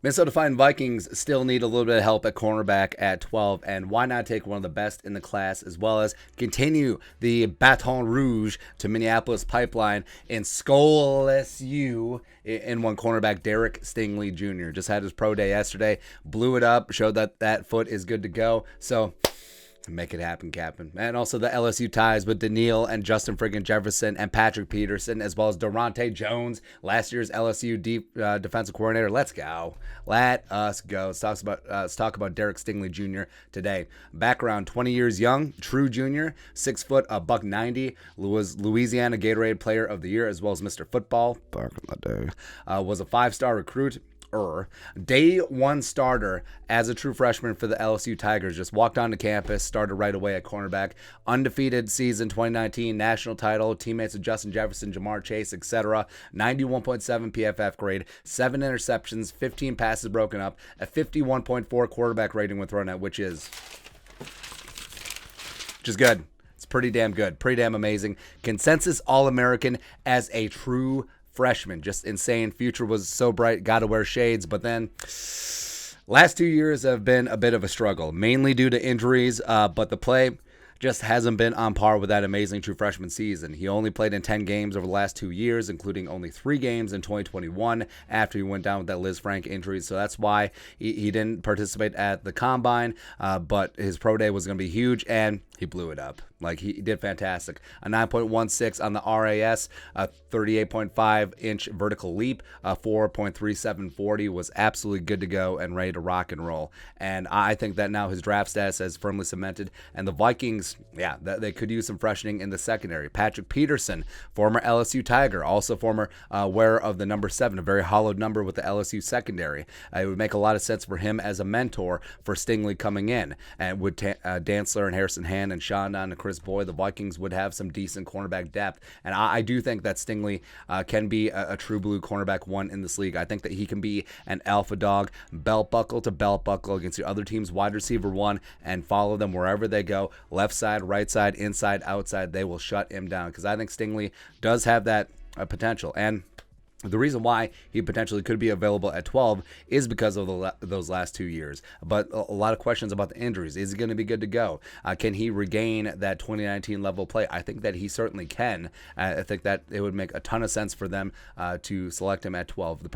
Minnesota Fighting Vikings still need a little bit of help at cornerback at 12, and why not take one of the best in the class as well as continue the Baton Rouge to Minneapolis pipeline in Skull LSU in one cornerback Derek Stingley Jr. Just had his pro day yesterday, blew it up, showed that that foot is good to go. So make it happen, Captain. And also the LSU ties with Daniil and Justin friggin' Jefferson and Patrick Peterson, as well as Durante Jones, last year's LSU defensive coordinator. Let's go. Let us go. Let's talk about Derek Stingley Jr. today. Background: 20 years young, true junior, 6 foot, $190. Was Louisiana Gatorade Player of the Year, as well as Mr. Football. Back in the day. Was a 5-star recruit. Day one starter as a true freshman for the LSU Tigers. Just walked onto campus, started right away at cornerback. Undefeated season 2019, national title, teammates of Justin Jefferson, Jamar Chase, etc. 91.7 PFF grade, 7 interceptions, 15 passes broken up, a 51.4 quarterback rating with run at, which is good. It's pretty damn good, pretty damn amazing. Consensus All-American as a true freshman. Just insane. Future was so bright, got to wear shades. But then last 2 years have been a bit of a struggle, mainly due to injuries, but the play just hasn't been on par with that amazing true freshman season. He only played in 10 games over the last 2 years, including only 3 games in 2021 after he went down with that Liz Frank injury. So that's why he didn't participate at the combine, but his pro day was going to be huge, and he blew it up. Like, he did fantastic. A 9.16 on the RAS, a 38.5-inch vertical leap, a 4.3740 was absolutely good to go and ready to rock and roll. And I think that now his draft status has firmly cemented. And the Vikings, they could use some freshening in the secondary. Patrick Peterson, former LSU Tiger, also former wearer of the number 7, a very hollowed number with the LSU secondary. It would make a lot of sense for him as a mentor for Stingley coming in. And with Dantzler and Harrison Hand and Sean and Chris Boyd, the Vikings would have some decent cornerback depth. And I do think that Stingley can be a true blue cornerback 1 in this league. I think that he can be an alpha dog, belt buckle to belt buckle against the other team's wide receiver 1 and follow them wherever they go. Left side, right side, inside, outside, they will shut him down, because I think Stingley does have that potential. And the reason why he potentially could be available at 12 is because of those last 2 years. But a lot of questions about the injuries. Is he going to be good to go? Can he regain that 2019 level of play? I think that he certainly can. I think that it would make a ton of sense for them to select him at 12. The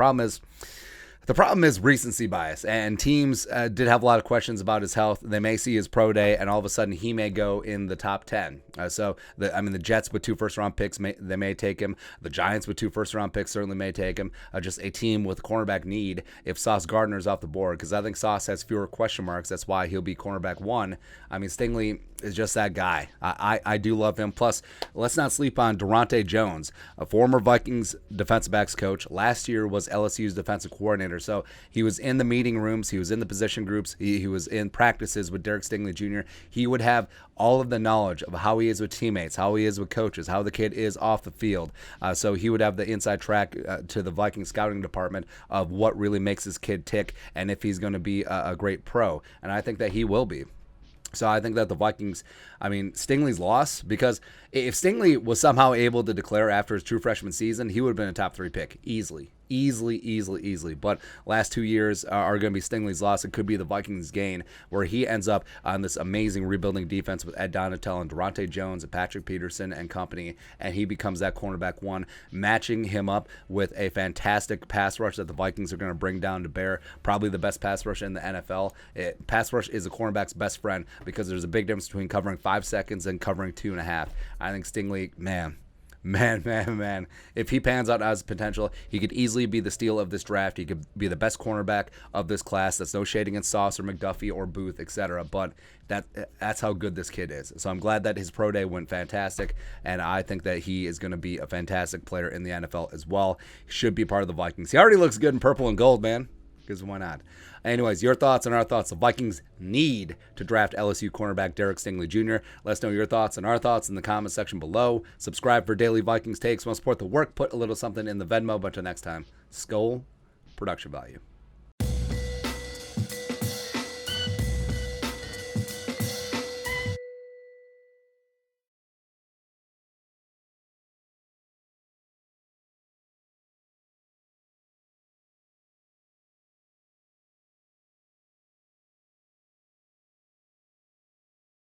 problem is recency bias, and teams did have a lot of questions about his health. They may see his pro day, and all of a sudden he may go in the top 10. The Jets with 2 first-round picks, they may take him. The Giants with 2 first-round picks certainly may take him. Just a team with cornerback need if Sauce Gardner's off the board, because I think Sauce has fewer question marks. That's why he'll be cornerback 1. I mean, Stingley is just that guy. I do love him. Plus, let's not sleep on Durante Jones, a former Vikings defensive backs coach. Last year was LSU's defensive coordinator. So he was in the meeting rooms. He was in the position groups. He was in practices with Derek Stingley Jr. He would have all of the knowledge of how he is with teammates, how he is with coaches, how the kid is off the field. So he would have the inside track to the Vikings scouting department of what really makes this kid tick and if he's going to be a great pro. And I think that he will be. So I think that the Vikings, Stingley's loss, because if Stingley was somehow able to declare after his true freshman season, he would have been a top 3 pick easily. But last 2 years are going to be Stingley's loss. It could be the Vikings' gain, where he ends up on this amazing rebuilding defense with Ed Donatel and Durante Jones and Patrick Peterson and company, and he becomes that cornerback 1, matching him up with a fantastic pass rush that the Vikings are going to bring down to bear. Probably the best pass rush in the NFL. Pass rush is a cornerback's best friend, because there's a big difference between covering 5 seconds and covering 2.5. I think Stingley, man. If he pans out as potential, he could easily be the steal of this draft. He could be the best cornerback of this class. That's no shade against Sauce or McDuffie or Booth, etc. But that's how good this kid is. So I'm glad that his pro day went fantastic, and I think that he is going to be a fantastic player in the NFL as well. He should be part of the Vikings. He already looks good in purple and gold, man. Because why not? Anyways, your thoughts and our thoughts. The Vikings need to draft LSU cornerback Derek Stingley Jr. Let us know your thoughts and our thoughts in the comment section below. Subscribe for daily Vikings takes. Want to support the work, put a little something in the Venmo. But until next time, Skull Production Value.